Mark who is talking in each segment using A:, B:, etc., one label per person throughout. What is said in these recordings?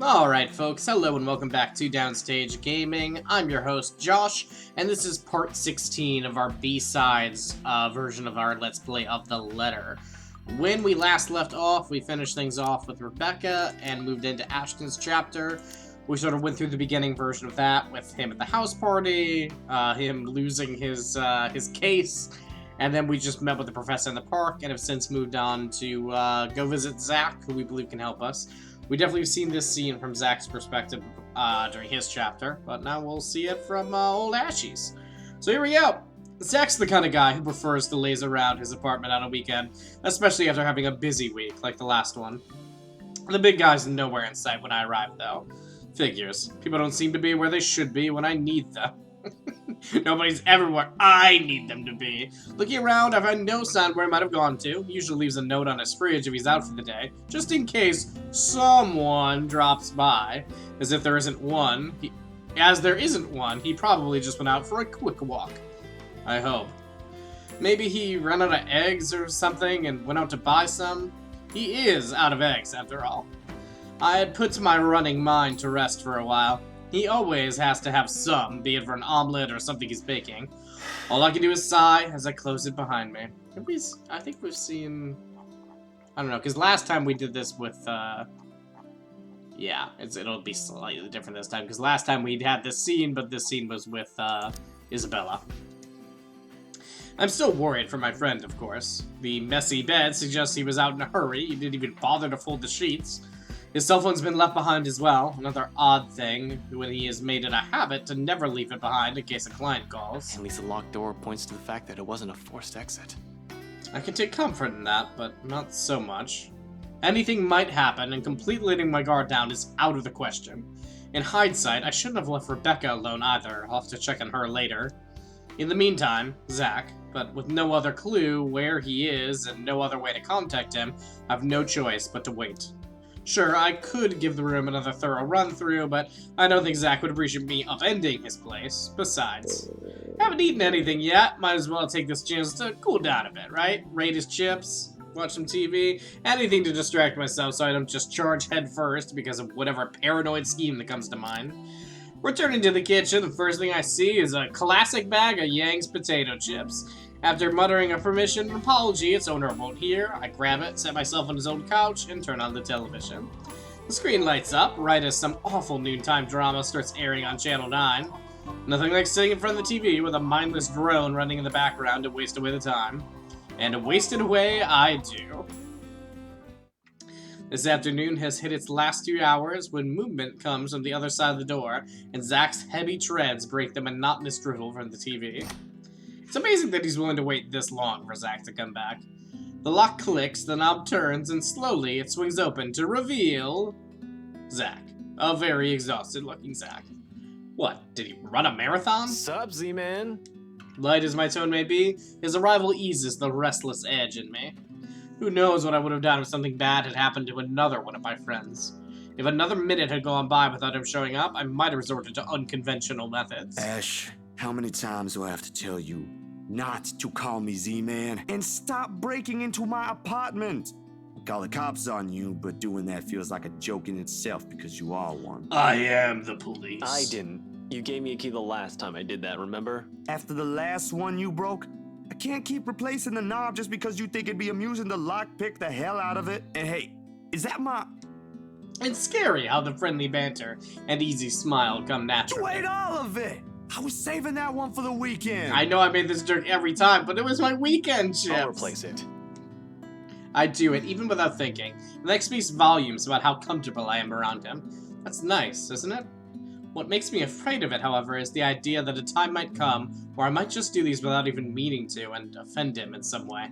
A: Alright folks, hello and welcome back to Downstage Gaming. I'm your host Josh, and this is part 16 of our B-Sides version of our Let's Play of The Letter. When we last left off, we finished things off with Rebecca and moved into Ashton's chapter. We sort of went through the beginning version of that with him at the house party, him losing his case, and then we just met with the professor in the park and have since moved on to go visit Zach, who we believe can help us. We definitely have seen this scene from Zach's perspective during his chapter, but now we'll see it from old Ashy's. So here we go. Zach's the kind of guy who prefers to laze around his apartment on a weekend, especially after having a busy week like the last one. The big guy's nowhere in sight when I arrive, though. Figures. People don't seem to be where they should be when I need them. Nobody's ever where I need them to be. Looking around, I find no sign where he might have gone to. He usually leaves a note on his fridge if he's out for the day, just in case someone drops by. As if there isn't one. He probably just went out for a quick walk. I hope. Maybe he ran out of eggs or something and went out to buy some. He is out of eggs, after all. I had put my running mind to rest for a while. He always has to have some, be it for an omelet or something he's baking. All I can do is sigh as I close it behind me. I think we've seen... I don't know, because last time we did this with, yeah, it'll be slightly different this time, because last time we'd had this scene, but this scene was with, Isabella. I'm still worried for my friend, of course. The messy bed suggests he was out in a hurry. He didn't even bother to fold the sheets. His cell phone's been left behind as well. Another odd thing, when he has made it a habit to never leave it behind in case a client calls.
B: At least the locked door points to the fact that it wasn't a forced exit.
A: I can take comfort in that, but not so much. Anything might happen, and completely letting my guard down is out of the question. In hindsight, I shouldn't have left Rebecca alone either. I'll have to check on her later. In the meantime, Zach, but with no other clue where he is and no other way to contact him, I have no choice but to wait. Sure, I could give the room another thorough run-through, but I don't think Zach would appreciate me upending his place. Besides, haven't eaten anything yet. Might as well take this chance to cool down a bit, right? Rate his chips, watch some TV, anything to distract myself so I don't just charge head first because of whatever paranoid scheme that comes to mind. Returning to the kitchen, the first thing I see is a classic bag of Yang's potato chips. After muttering a permission and apology its owner won't hear, I grab it, set myself on his own couch, and turn on the television. The screen lights up right as some awful noontime drama starts airing on Channel 9. Nothing like sitting in front of the TV with a mindless drone running in the background to waste away the time. And waste it away I do. This afternoon has hit its last 2 hours when movement comes from the other side of the door, and Zach's heavy treads break the monotonous drivel from the TV. It's amazing that he's willing to wait this long for Zach to come back. The lock clicks, the knob turns, and slowly it swings open to reveal... Zach. A very exhausted-looking Zach. What, did he run a marathon?
B: Sup, Z-Man?
A: Light as my tone may be, his arrival eases the restless edge in me. Who knows what I would have done if something bad had happened to another one of my friends. If another minute had gone by without him showing up, I might have resorted to unconventional methods.
C: Ash, how many times do I have to tell you not to call me Z-Man and stop breaking into my apartment? Call the cops on you, but doing that feels like a joke in itself because you are one.
A: I am the police.
B: I didn't. You gave me a key the last time I did that, remember?
C: After the last one you broke, I can't keep replacing the knob just because you think it'd be amusing to lockpick the hell out of it. And hey, is that my...
A: It's scary how the friendly banter and easy smile come naturally.
C: You ate all of it! I was saving that one for the weekend.
A: I know I made this joke every time, but it was my weekend chips.
B: I'll replace it.
A: I do it, even without thinking. The next speaks volumes about how comfortable I am around him. That's nice, isn't it? What makes me afraid of it, however, is the idea that a time might come where I might just do these without even meaning to and offend him in some way.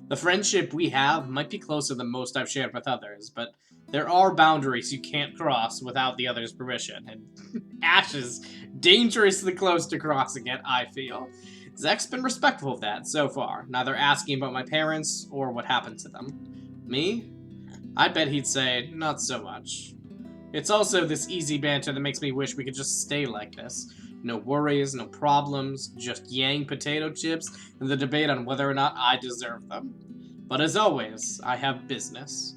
A: The friendship we have might be closer than most I've shared with others, but there are boundaries you can't cross without the other's permission, and Ash is dangerously close to crossing it, I feel. Zach's been respectful of that so far, neither asking about my parents or what happened to them. Me? I bet he'd say, not so much. It's also this easy banter that makes me wish we could just stay like this. No worries, no problems, just Yang potato chips, and the debate on whether or not I deserve them. But as always, I have business.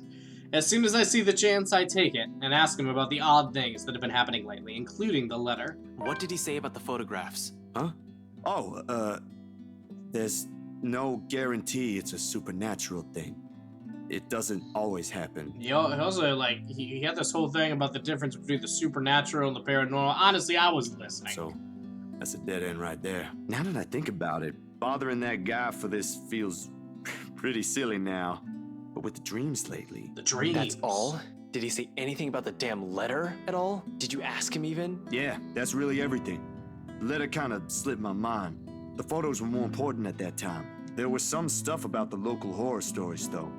A: As soon as I see the chance, I take it, and ask him about the odd things that have been happening lately, including the letter.
B: What did he say about the photographs?
C: Huh? Oh, there's no guarantee it's a supernatural thing. It doesn't always happen.
A: He also, like, he had this whole thing about the difference between the supernatural and the paranormal. Honestly, I was listening.
C: So, that's a dead end right there. Now that I think about it, bothering that guy for this feels pretty silly now. But with the dreams lately...
A: The dreams.
B: That's all? Did he say anything about the damn letter at all? Did you ask him even?
C: Yeah, that's really everything. The letter kind of slipped my mind. The photos were more important at that time. There was some stuff about the local horror stories, though.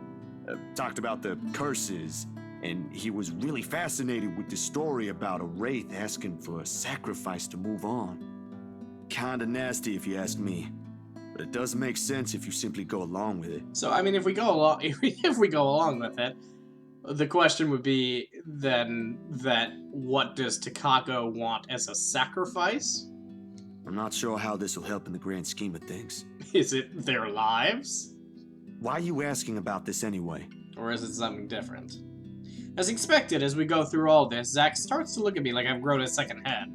C: Talked about the curses, and he was really fascinated with the story about a wraith asking for a sacrifice to move on. Kinda nasty if you ask me, but it does make sense if you simply go along with it.
A: So, I mean, if we go along, if we go along with it, the question would be then that what does Takako want as a sacrifice?
C: I'm not sure how this will help in the grand scheme of things.
A: Is it their lives?
C: Why are you asking about this anyway?
A: Or is it something different? As expected, as we go through all this, Zack starts to look at me like I've grown a second head.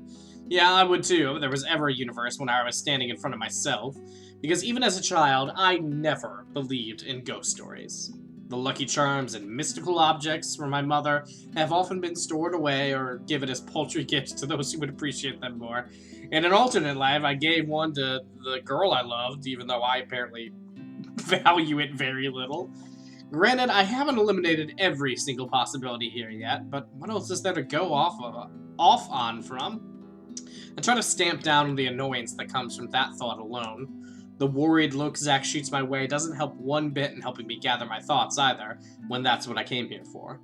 A: Yeah, I would too, if there was ever a universe when I was standing in front of myself, because even as a child, I never believed in ghost stories. The Lucky Charms and mystical objects from my mother have often been stored away or given as paltry gifts to those who would appreciate them more. In an alternate life, I gave one to the girl I loved, even though I apparently value it very little. Granted, I haven't eliminated every single possibility here yet, but what else is there to go off on from? I try to stamp down the annoyance that comes from that thought alone. The worried look Zack shoots my way doesn't help one bit in helping me gather my thoughts either, when that's what I came here for.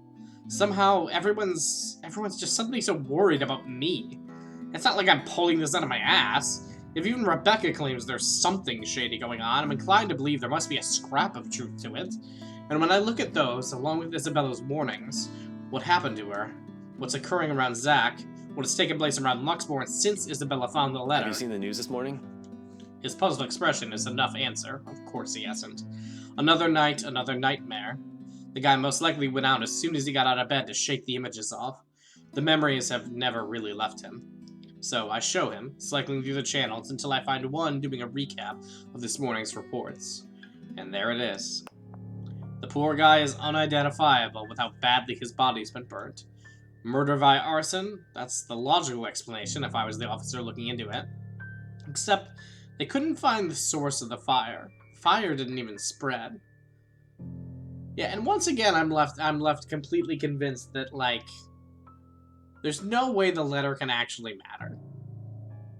A: Somehow, everyone's just suddenly so worried about me. It's not like I'm pulling this out of my ass. If even Rebecca claims there's something shady going on, I'm inclined to believe there must be a scrap of truth to it. And when I look at those, along with Isabella's warnings, what happened to her, what's occurring around Zack, what has taken place around Luxborn since Isabella found the letter...
B: Have you seen the news this morning?
A: His puzzled expression is enough answer. Of course he hasn't. Another night, another nightmare. The guy most likely went out as soon as he got out of bed to shake the images off. The memories have never really left him. So I show him, cycling through the channels until I find one doing a recap of this morning's reports. And there it is. The poor guy is unidentifiable with how badly his body's been burnt. Murder via arson? That's the logical explanation if I was the officer looking into it. Except, they couldn't find the source of the fire. Fire didn't even spread. Yeah, and once again I'm left completely convinced that, like, there's no way the letter can actually matter.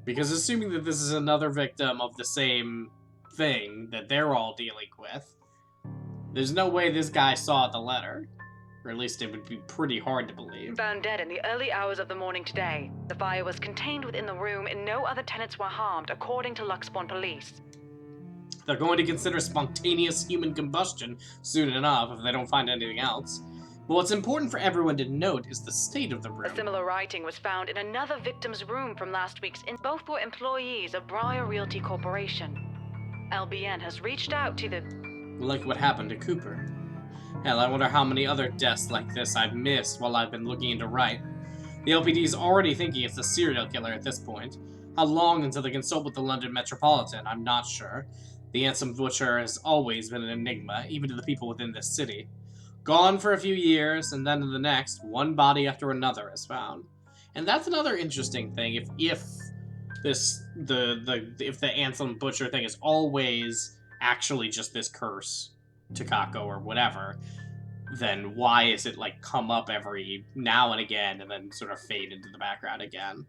A: Because assuming that this is another victim of the same thing that they're all dealing with, there's no way this guy saw the letter. Or at least it would be pretty hard to believe.
D: Found dead in the early hours of the morning today. The fire was contained within the room and no other tenants were harmed, according to Luxborn police.
A: They're going to consider spontaneous human combustion soon enough if they don't find anything else. But what's important for everyone to note is the state of the room.
D: A similar writing was found in another victim's room from last week's. Both were employees of Briar Realty Corporation. LBN has reached out to the...
A: Like what happened to Cooper. Hell, I wonder how many other deaths like this I've missed while I've been looking into Wright. The LPD's already thinking it's a serial killer at this point. How long until they consult with the London Metropolitan, I'm not sure. The Ansem Butcher has always been an enigma, even to the people within this city. Gone for a few years, and then in the next, one body after another is found. And that's another interesting thing. If the Ansem Butcher thing is always actually just this curse, Takako or whatever, then why is it like come up every now and again and then sort of fade into the background again?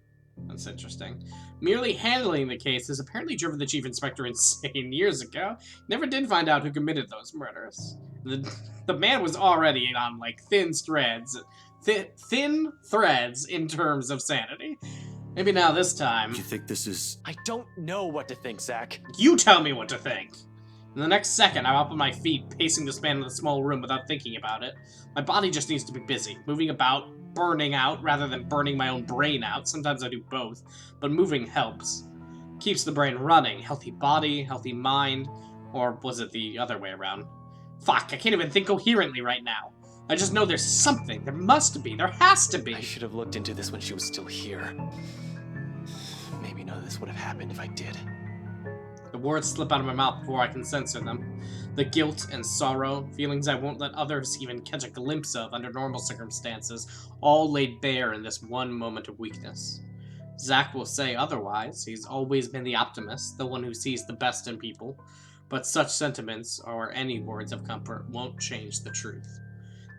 A: That's interesting. Merely handling the case has apparently driven the chief inspector insane years ago. Never did find out who committed those murders. The man was already on like thin threads in terms of sanity. Maybe now this time.
C: You think this is...
B: I don't know what to think, Zack.
A: You tell me what to think. In the next second, I'm up on my feet, pacing the span of the small room without thinking about it. My body just needs to be busy, moving about, burning out, rather than burning my own brain out. Sometimes I do both, but moving helps. Keeps the brain running. Healthy body, healthy mind, or was it the other way around? Fuck, I can't even think coherently right now. I just know there's something. There must be. There has to be.
B: I should have looked into this when she was still here. Maybe none of this would have happened if I did.
A: The words slip out of my mouth before I can censor them. The guilt and sorrow, feelings I won't let others even catch a glimpse of under normal circumstances, all laid bare in this one moment of weakness. Zach will say otherwise. He's always been the optimist, the one who sees the best in people. But such sentiments, or any words of comfort, won't change the truth.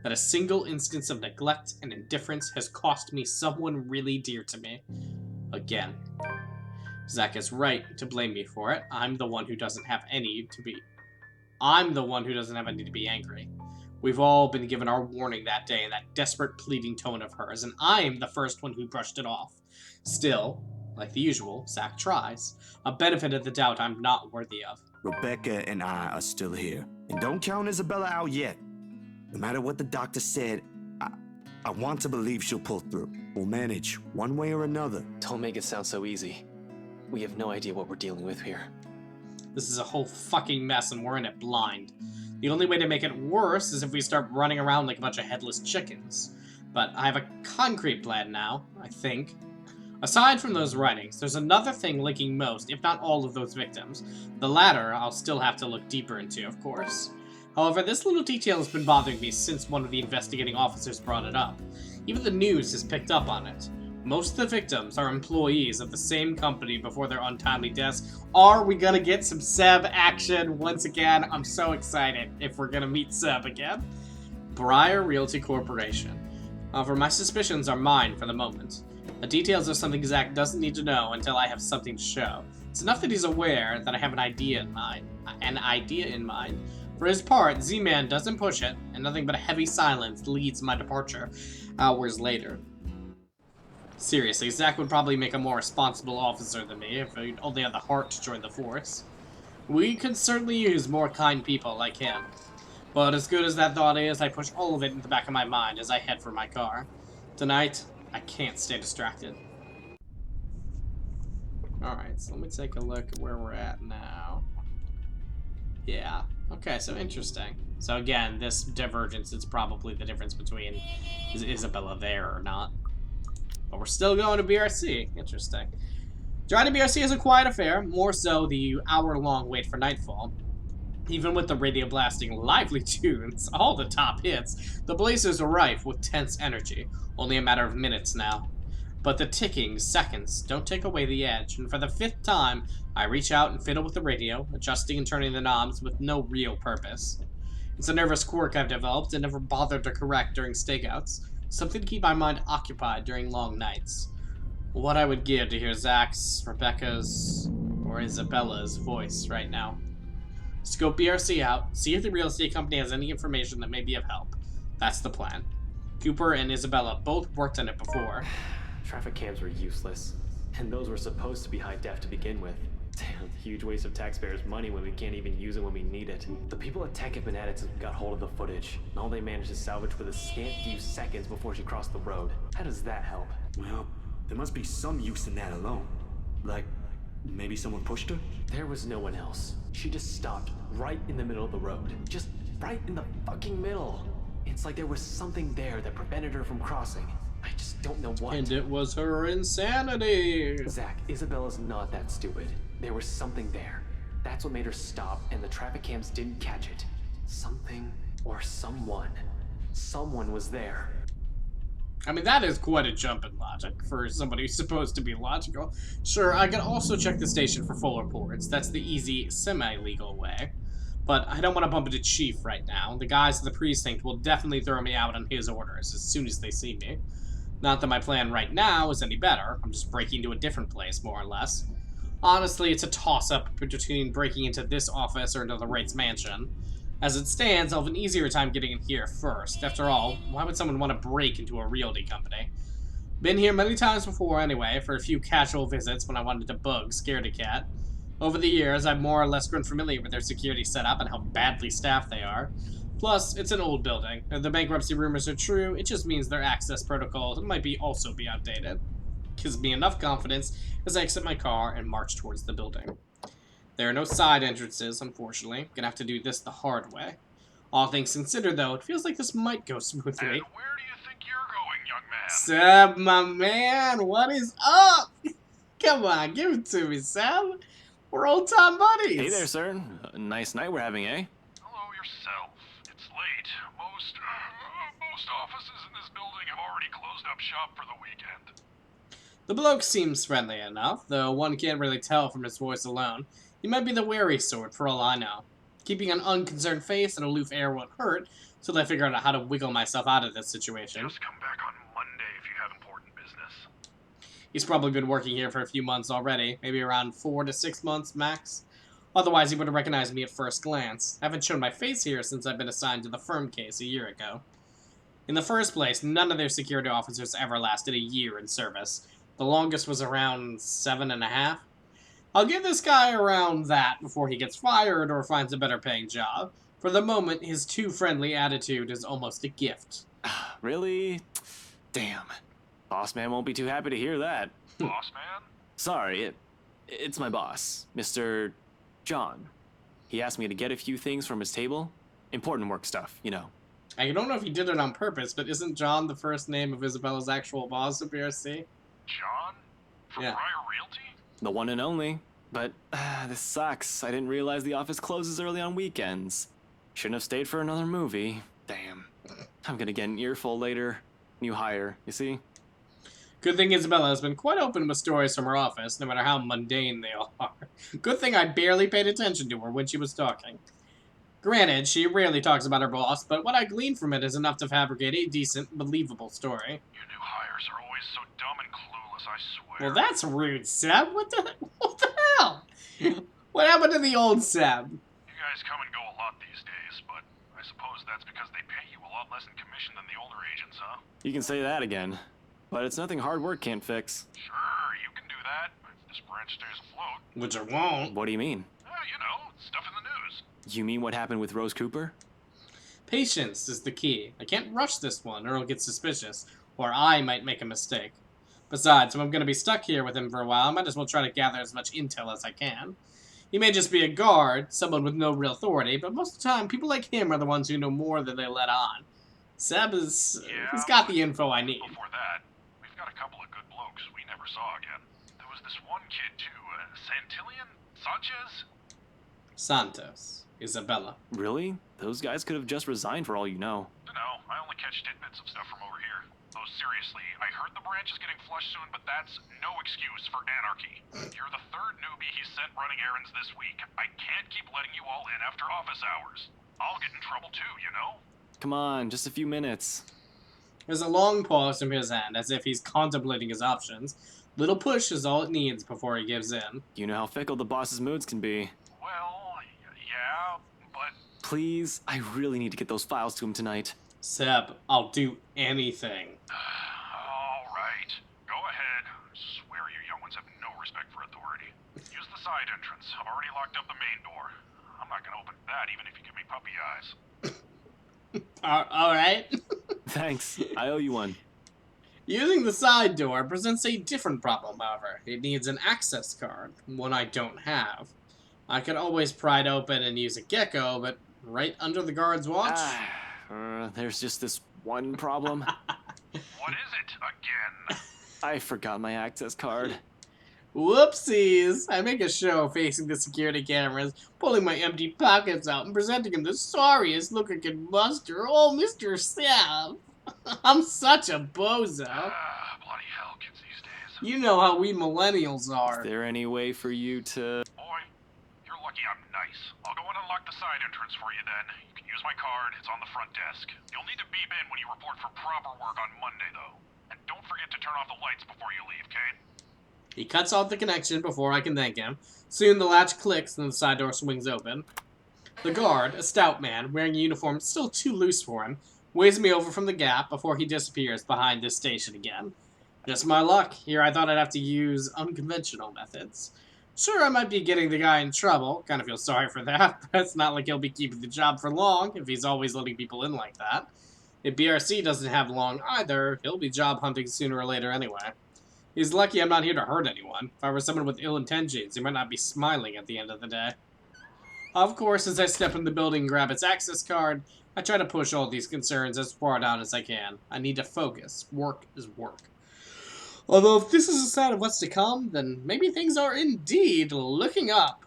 A: That a single instance of neglect and indifference has cost me someone really dear to me. Again. Zach is right to blame me for it. I'm the one who doesn't have any to be angry. We've all been given our warning that day in that desperate pleading tone of hers, and I'm the first one who brushed it off. Still, like the usual, Zach tries. A benefit of the doubt I'm not worthy of.
C: Rebecca and I are still here. And don't count Isabella out yet. No matter what the doctor said, I want to believe she'll pull through. We'll manage, one way or another.
B: Don't make it sound so easy. We have no idea what we're dealing with here.
A: This is a whole fucking mess and we're in it blind. The only way to make it worse is if we start running around like a bunch of headless chickens. But I have a concrete plan now, I think. Aside from those writings, there's another thing linking most, if not all of those victims. The latter I'll still have to look deeper into, of course. However, this little detail has been bothering me since one of the investigating officers brought it up. Even the news has picked up on it. Most of the victims are employees of the same company before their untimely deaths. Are we gonna get some Seb action once again? I'm so excited if we're gonna meet Seb again. Briar Realty Corporation. However, my suspicions are mine for the moment. The details are something Zach doesn't need to know until I have something to show. It's enough that he's aware that I have an idea in mind. For his part, Z-Man doesn't push it, and nothing but a heavy silence leads my departure hours later. Seriously, Zach would probably make a more responsible officer than me if he only had the heart to join the force. We could certainly use more kind people like him. But as good as that thought is, I push all of it into the back of my mind as I head for my car. Tonight, I can't stay distracted. Alright, so let me take a look at where we're at now. Yeah. Okay, so interesting. So again, this divergence is probably the difference between is Isabella there or not. But we're still going to BRC. Interesting. Driving to BRC is a quiet affair, more so the hour-long wait for nightfall. Even with the radio blasting lively tunes, all the top hits, the place is rife with tense energy. Only a matter of minutes now. But the ticking seconds don't take away the edge, and for the 5th time, I reach out and fiddle with the radio, adjusting and turning the knobs with no real purpose. It's a nervous quirk I've developed and never bothered to correct during stakeouts. Something to keep my mind occupied during long nights. What I would give to hear Zach's, Rebecca's, or Isabella's voice right now. Scope BRC out, see if the real estate company has any information that may be of help. That's the plan. Cooper and Isabella both worked on it before.
B: Traffic cams were useless, and those were supposed to be high def to begin with. Damn, huge waste of taxpayers' money when we can't even use it when we need it. The people at Tech have been at it since we got hold of the footage, and all they managed to salvage was a scant few seconds before she crossed the road. How does that help?
C: Well, there must be some use in that alone. Like, maybe someone pushed her?
B: There was no one else. She just stopped right in the middle of the road. Just right in the fucking middle. It's like there was something there that prevented her from crossing. I just don't know what.
A: And it was her insanity.
B: Zach, Isabella's not that stupid. There was something there. That's what made her stop, and the traffic cams didn't catch it. Something or someone. Someone was there.
A: I mean, that is quite a jump in logic for somebody who's supposed to be logical. Sure, I could also check the station for full reports. That's the easy, semi-legal way. But I don't want to bump into Chief right now. The guys at the precinct will definitely throw me out on his orders as soon as they see me. Not that my plan right now is any better. I'm just breaking into a different place, more or less. Honestly, it's a toss-up between breaking into this office or into the Wright's mansion. As it stands, I'll have an easier time getting in here first. After all, why would someone want to break into a realty company? Been here many times before anyway, for a few casual visits when I wanted to bug Scaredy Cat. Over the years, I've more or less grown familiar with their security setup and how badly staffed they are. Plus, it's an old building. If the bankruptcy rumors are true, it just means their access protocols might also be outdated. Gives me enough confidence as I exit my car and march towards the building. There are no side entrances, unfortunately. Gonna have to do this the hard way. All things considered, though, it feels like this might go smoothly.
E: And where do you think you're going, young man?
A: Seb, my man, what is up? Come on, give it to me, Seb. We're old-time buddies.
B: Hey there, sir. A nice night we're having, eh?
E: Hello yourself. It's late. Most offices in this building have already closed up shop for the weekend.
A: The bloke seems friendly enough, though one can't really tell from his voice alone. He might be the wary sort, for all I know. Keeping an unconcerned face and aloof air won't hurt, till I figure out how to wiggle myself out of this situation.
E: Just come back on Monday if you have important business.
A: He's probably been working here for a few months already, maybe around 4 to 6 months max. Otherwise, he would have recognized me at first glance. I haven't shown my face here since I've been assigned to the firm case a year ago. In the first place, none of their security officers ever lasted a year in service. The longest was around 7.5. I'll give this guy around that before he gets fired or finds a better paying job. For the moment, his too friendly attitude is almost a gift.
B: Really? Damn. Boss man won't be too happy to hear that.
E: Boss man?
B: Sorry, it's my boss, Mr. John. He asked me to get a few things from his table. Important work stuff, you know.
A: I don't know if he did it on purpose, but isn't John the first name of Isabella's actual boss at BRC?
E: John? From
A: Yeah.
E: Briar Realty?
B: The one and only. But this sucks. I didn't realize the office closes early on weekends. Shouldn't have stayed for another movie. Damn. I'm gonna get an earful later. New hire, you see?
A: Good thing Isabella has been quite open with stories from her office, no matter how mundane they all are. Good thing I barely paid attention to her when she was talking. Granted, she rarely talks about her boss, but what I gleaned from it is enough to fabricate a decent, believable story.
E: You new hires are always so dumb and clueless, I swear.
A: Well, that's rude, Seb. What the hell? What happened to the old Seb?
E: You guys come and go a lot these days, but I suppose that's because they pay you a lot less in commission than the older agents, huh?
B: You can say that again. But it's nothing hard work can't fix.
E: Sure, you can do that, if this branch stays afloat.
A: Which I won't.
B: What do you mean?
E: You know, stuff in the news.
B: You mean what happened with Rose Cooper?
A: Patience is the key. I can't rush this one, or it'll get suspicious, or I might make a mistake. Besides, if I'm going to be stuck here with him for a while, I might as well try to gather as much intel as I can. He may just be a guard, someone with no real authority, but most of the time, people like him are the ones who know more than they let on. Seb is... he's got the info I need.
E: Before that, we've got a couple of good blokes we never saw again. There was this one kid, too, Santillion? Sanchez?
A: Santos. Isabella.
B: Really? Those guys could have just resigned for all you know.
E: Dunno, I only catch tidbits of stuff from over here. Though seriously, I heard the branch is getting flushed soon, but that's no excuse for anarchy. You're the third newbie he's sent running errands this week. I can't keep letting you all in after office hours. I'll get in trouble too, you know?
B: Come on, just a few minutes.
A: There's a long pause from his end, as if he's contemplating his options. Little push is all it needs before he gives in.
B: You know how fickle the boss's moods can be.
E: Well, yeah, but...
B: Please, I really need to get those files to him tonight.
A: Seb, I'll do anything.
E: Alright, go ahead. Swear you young ones have no respect for authority. Use the side entrance. I've already locked up the main door. I'm not gonna open that even if you give me puppy eyes.
A: Alright.
B: Thanks, I owe you one.
A: Using the side door presents a different problem, however. It needs an access card, one I don't have. I could always pry it open and use a gecko, but right under the guard's watch?
B: There's just this one problem.
E: What is it again?
B: I forgot my access card.
A: Whoopsies! I make a show facing the security cameras, pulling my empty pockets out and presenting him the sorriest look I can muster. Oh, Mr. Seb! I'm such a bozo.
E: Bloody hell, kids these days.
A: You know how we millennials
B: Is
A: are.
B: there any way for you to...
E: Boy, you're lucky I'm nice. I'll go and unlock the side entrance for you then. You can use my card, it's on the front desk. You'll need to beep in when you report for proper work on Monday, though. And don't forget to turn off the lights before you leave, Kate?
A: He cuts off the connection before I can thank him. Soon the latch clicks and the side door swings open. The guard, a stout man, wearing a uniform still too loose for him, waves me over from the gap before he disappears behind this station again. Just my luck. Here I thought I'd have to use unconventional methods. Sure, I might be getting the guy in trouble. Kind of feel sorry for that, but it's not like he'll be keeping the job for long if he's always letting people in like that. If BRC doesn't have long either, he'll be job hunting sooner or later anyway. He's lucky I'm not here to hurt anyone. If I were someone with ill intentions, he might not be smiling at the end of the day. Of course, as I step in the building and grab its access card, I try to push all these concerns as far down as I can. I need to focus. Work is work. Although if this is a sign of what's to come, then maybe things are indeed looking up.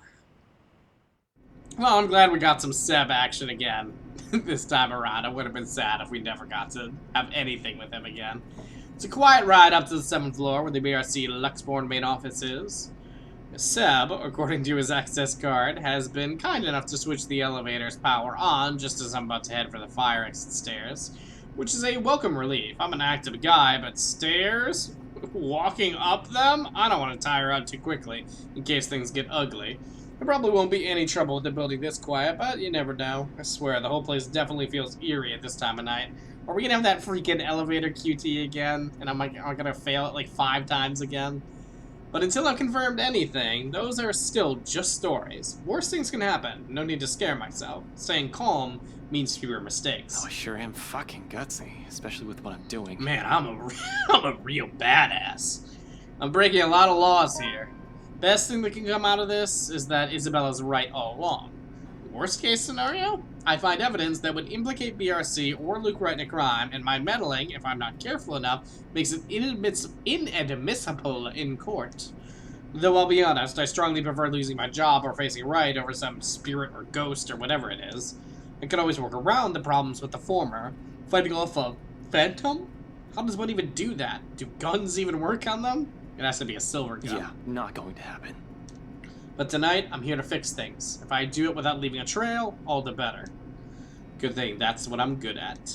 A: Well, I'm glad we got some Seb action again this time around. I would have been sad if we never got to have anything with him again. It's a quiet ride up to the 7th floor where the BRC Luxborn main office is. Seb, according to his access card, has been kind enough to switch the elevator's power on just as I'm about to head for the fire exit stairs, which is a welcome relief. I'm an active guy, but stairs? Walking up them? I don't want to tire out too quickly in case things get ugly. There probably won't be any trouble with the building this quiet, but you never know. I swear, the whole place definitely feels eerie at this time of night. Are we gonna have that freaking elevator QT again? And I'm gonna fail it like 5 times again? But until I've confirmed anything, those are still just stories. Worst things can happen. No need to scare myself. Staying calm means fewer mistakes.
B: Oh, I sure am fucking gutsy, especially with what I'm doing.
A: Man, I'm a real badass. I'm breaking a lot of laws here. Best thing that can come out of this is that Isabella's right all along. Worst case scenario? I find evidence that would implicate BRC or Luke right in a crime, and my meddling, if I'm not careful enough, makes it inadmissible in court. Though I'll be honest, I strongly prefer losing my job or facing right over some spirit or ghost or whatever it is. I could always work around the problems with the former. Fighting off a phantom? How does one even do that? Do guns even work on them? It has to be a silver gun.
B: Yeah, not going to happen.
A: But tonight, I'm here to fix things. If I do it without leaving a trail, all the better. Good thing that's what I'm good at.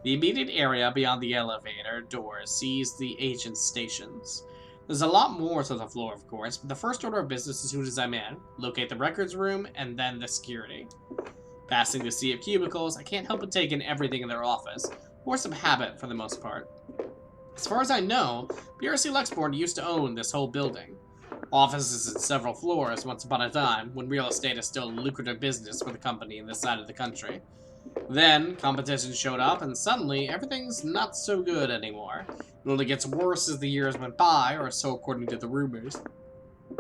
A: The immediate area beyond the elevator doors sees the agent stations. There's a lot more to the floor, of course, but the first order of business as soon as I'm in, locate the records room, and then the security. Passing the sea of cubicles, I can't help but take in everything in their office. Force of habit, for the most part. As far as I know, BRC Luxborn used to own this whole building. Offices in several floors once upon a time, when real estate is still a lucrative business for the company in this side of the country. Then, competition showed up, and suddenly, everything's not so good anymore. It only gets worse as the years went by, or so according to the rumors.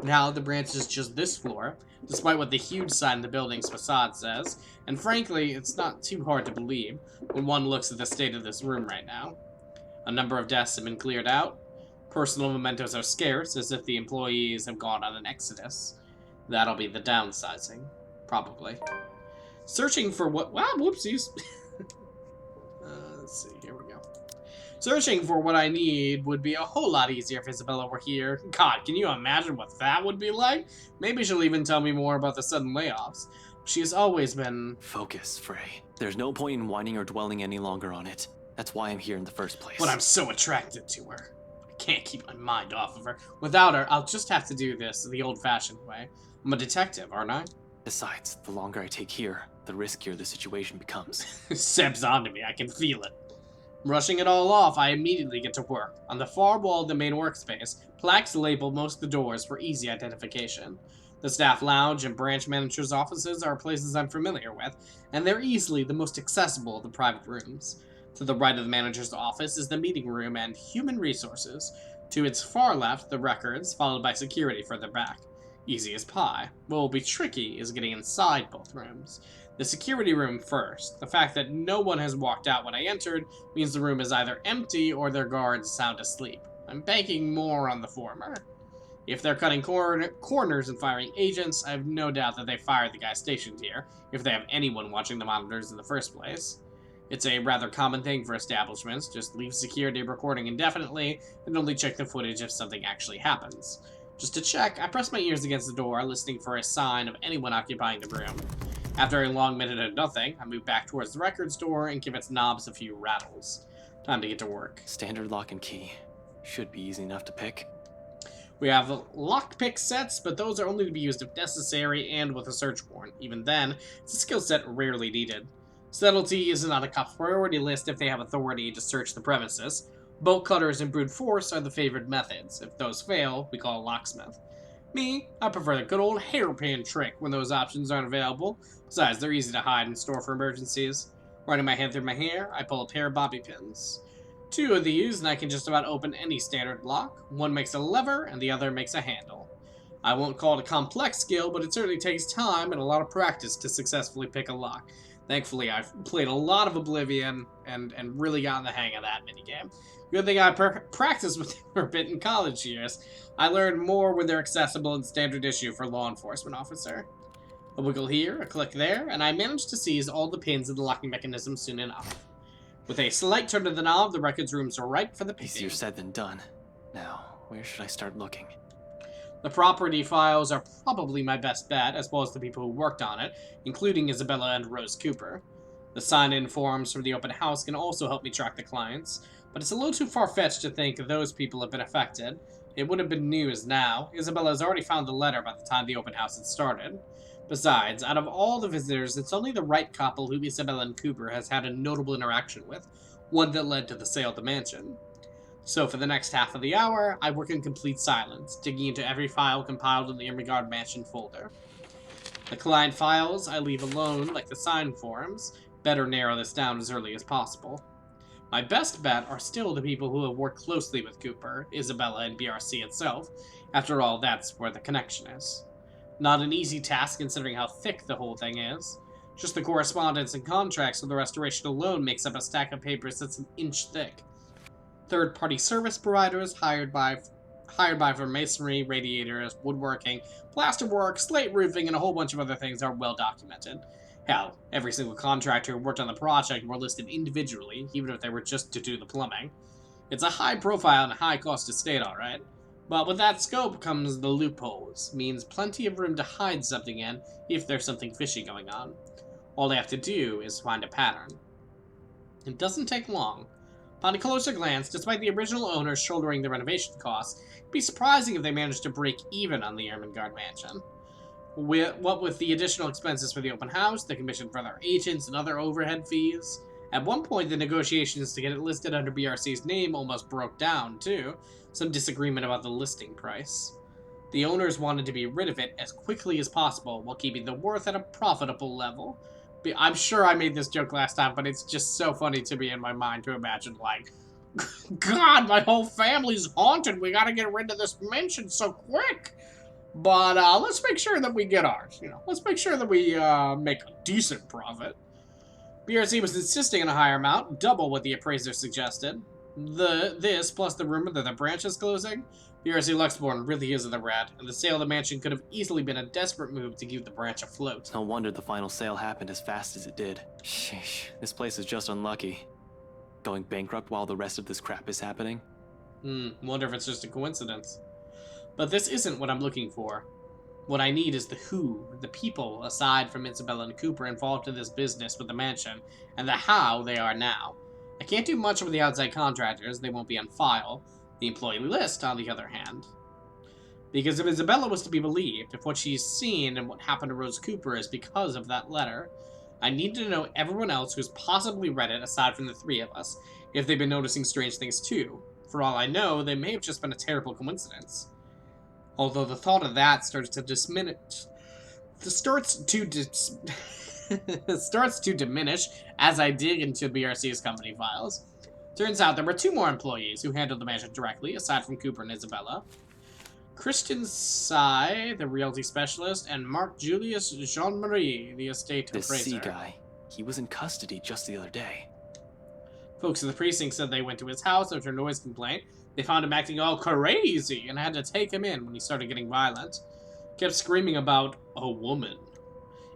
A: Now, the branch is just this floor, despite what the huge sign in the building's facade says, and frankly, it's not too hard to believe when one looks at the state of this room right now. A number of desks have been cleared out. Personal mementos are scarce, as if the employees have gone on an exodus. That'll be the downsizing. Probably. Searching for what... Wow, whoopsies. Let's see, here we go. Searching for what I need would be a whole lot easier if Isabella were here. God, can you imagine what that would be like? Maybe she'll even tell me more about the sudden layoffs. She has always been...
B: Focus, Frey. There's no point in whining or dwelling any longer on it. That's why I'm here in the first place.
A: But I'm so attracted to her. Can't keep my mind off of her. Without her, I'll just have to do this the old-fashioned way. I'm a detective, aren't I?
B: Besides, the longer I take here, the riskier the situation becomes.
A: Seb's onto me, I can feel it. Rushing it all off, I immediately get to work. On the far wall of the main workspace, plaques label most of the doors for easy identification. The staff lounge and branch manager's offices are places I'm familiar with, and they're easily the most accessible of the private rooms. To the right of the manager's office is the meeting room and human resources. To its far left, the records, followed by security further back. Easy as pie. What will be tricky is getting inside both rooms. The security room first. The fact that no one has walked out when I entered means the room is either empty or their guards sound asleep. I'm banking more on the former. If they're cutting corners and firing agents, I have no doubt that they fired the guy stationed here, if they have anyone watching the monitors in the first place. It's a rather common thing for establishments, just leave security recording indefinitely, and only check the footage if something actually happens. Just to check, I press my ears against the door, listening for a sign of anyone occupying the room. After a long minute of nothing, I move back towards the records door and give its knobs a few rattles. Time to get to work.
B: Standard lock and key. Should be easy enough to pick.
A: We have lockpick sets, but those are only to be used if necessary and with a search warrant. Even then, it's a skill set rarely needed. Subtlety isn't on a cop's priority list if they have authority to search the premises. Bolt cutters and brute force are the favored methods. If those fail, we call a locksmith. Me, I prefer the good old hairpin trick when those options aren't available. Besides, they're easy to hide and store for emergencies. Running my hand through my hair, I pull a pair of bobby pins. 2 of these, and I can just about open any standard lock. One makes a lever, and the other makes a handle. I won't call it a complex skill, but it certainly takes time and a lot of practice to successfully pick a lock. Thankfully, I've played a lot of Oblivion and really gotten the hang of that minigame. Good thing I practiced with it for a bit in college years. I learned more when they're accessible and standard issue for law enforcement officer. A wiggle here, a click there, and I managed to seize all the pins in the locking mechanism soon enough. With a slight turn of the knob, the records rooms are ripe for the picking.
B: Easier said than done. Now, where should I start looking?
A: The property files are probably my best bet, as well as the people who worked on it, including Isabella and Rose Cooper. The sign-in forms from the open house can also help me track the clients, but it's a little too far-fetched to think those people have been affected. It would have been news now. Isabella has already found the letter by the time the open house had started. Besides, out of all the visitors, it's only the right couple who Isabella and Cooper has had a notable interaction with, one that led to the sale of the mansion. So for the next half of the hour, I work in complete silence, digging into every file compiled in the Irmgard Mansion folder. The client files I leave alone, like the sign forms. Better narrow this down as early as possible. My best bet are still the people who have worked closely with Cooper, Isabella, and BRC itself. After all, that's where the connection is. Not an easy task considering how thick the whole thing is. Just the correspondence and contracts for the restoration alone makes up a stack of papers that's an inch thick. Third-party service providers hired by for masonry, radiators, woodworking, plasterwork, slate roofing, and a whole bunch of other things are well documented. Hell, every single contractor who worked on the project were listed individually, even if they were just to do the plumbing. It's a high profile and high cost estate, alright. But with that scope comes the loopholes, means plenty of room to hide something in if there's something fishy going on. All they have to do is find a pattern. It doesn't take long. Upon a closer glance, despite the original owners shouldering the renovation costs, it'd be surprising if they managed to break even on the Irmgard Mansion. What with the additional expenses for the open house, the commission for their agents, and other overhead fees. At one point, the negotiations to get it listed under BRC's name almost broke down, too. Some disagreement about the listing price. The owners wanted to be rid of it as quickly as possible while keeping the worth at a profitable level. I'm sure I made this joke last time, but it's just so funny to me in my mind to imagine, like, God, my whole family's haunted. We gotta get rid of this mansion so quick. But let's make sure that we get ours. Let's make sure that we make a decent profit. BRC was insisting on a higher amount, double what the appraiser suggested. This, plus the rumor that the branch is closing, BRC Luxborn really is in the red, and the sale of the mansion could have easily been a desperate move to keep the branch afloat.
B: No wonder the final sale happened as fast as it did. Sheesh, this place is just unlucky. Going bankrupt while the rest of this crap is happening?
A: Wonder if it's just a coincidence. But this isn't what I'm looking for. What I need is the who, the people, aside from Isabella and Cooper, involved in this business with the mansion, and the how they are now. I can't do much with the outside contractors, they won't be on file. The employee list, on the other hand. Because if Isabella was to be believed, if what she's seen and what happened to Rose Cooper is because of that letter, I need to know everyone else who's possibly read it aside from the three of us, if they've been noticing strange things too. For all I know, they may have just been a terrible coincidence. Although the thought of that starts to diminish as I dig into BRC's company files. Turns out there were two more employees who handled the mansion directly, aside from Cooper and Isabella. Christian Sy, the realty specialist, and Mark Julius Jean-Marie, the estate appraiser.
B: This C guy, he was in custody just the other day.
A: Folks at the precinct said they went to his house after a noise complaint. They found him acting all crazy and had to take him in when he started getting violent. Kept screaming about a woman.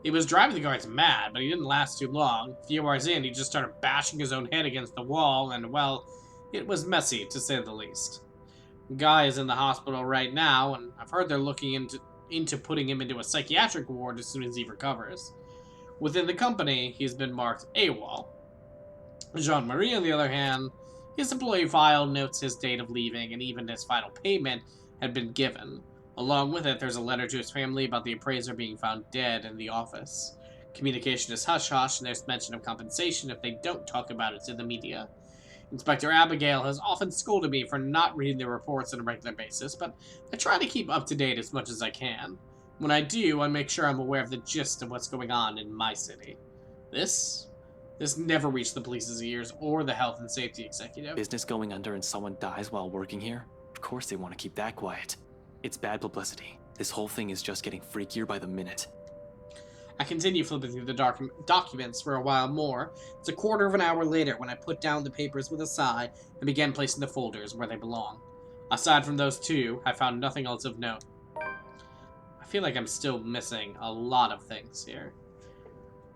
A: It was driving the guards mad, but he didn't last too long. A few hours in, he just started bashing his own head against the wall, and, well, it was messy, to say the least. The guy is in the hospital right now, and I've heard they're looking into putting him into a psychiatric ward as soon as he recovers. Within the company, he's been marked AWOL. Jean-Marie, on the other hand, his employee file notes his date of leaving, and even his final payment had been given. Along with it, there's a letter to his family about the appraiser being found dead in the office. Communication is hush-hush, and there's mention of compensation if they don't talk about it to the media. Inspector Abigail has often scolded me for not reading the reports on a regular basis, but I try to keep up to date as much as I can. When I do, I make sure I'm aware of the gist of what's going on in my city. This never reached the police's ears or the health and safety executive.
B: Business going under and someone dies while working here? Of course they want to keep that quiet. It's bad publicity. This whole thing is just getting freakier by the minute.
A: I continue flipping through the documents for a while more. It's a quarter of an hour later when I put down the papers with a sigh and began placing the folders where they belong. Aside from those two, I found nothing else of note. I feel like I'm still missing a lot of things here.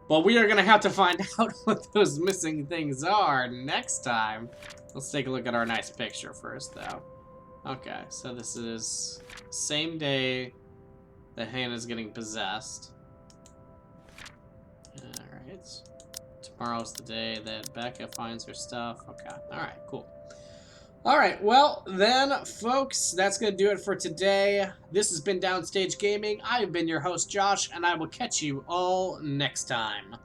A: But we are going to have to find out what those missing things are next time. Let's take a look at our nice picture first, though. Okay, so this is same day that Hannah's getting possessed. Alright. Tomorrow's the day that Becca finds her stuff. Okay, alright, cool. Alright, well, then, folks, that's going to do it for today. This has been Downstage Gaming. I have been your host, Josh, and I will catch you all next time.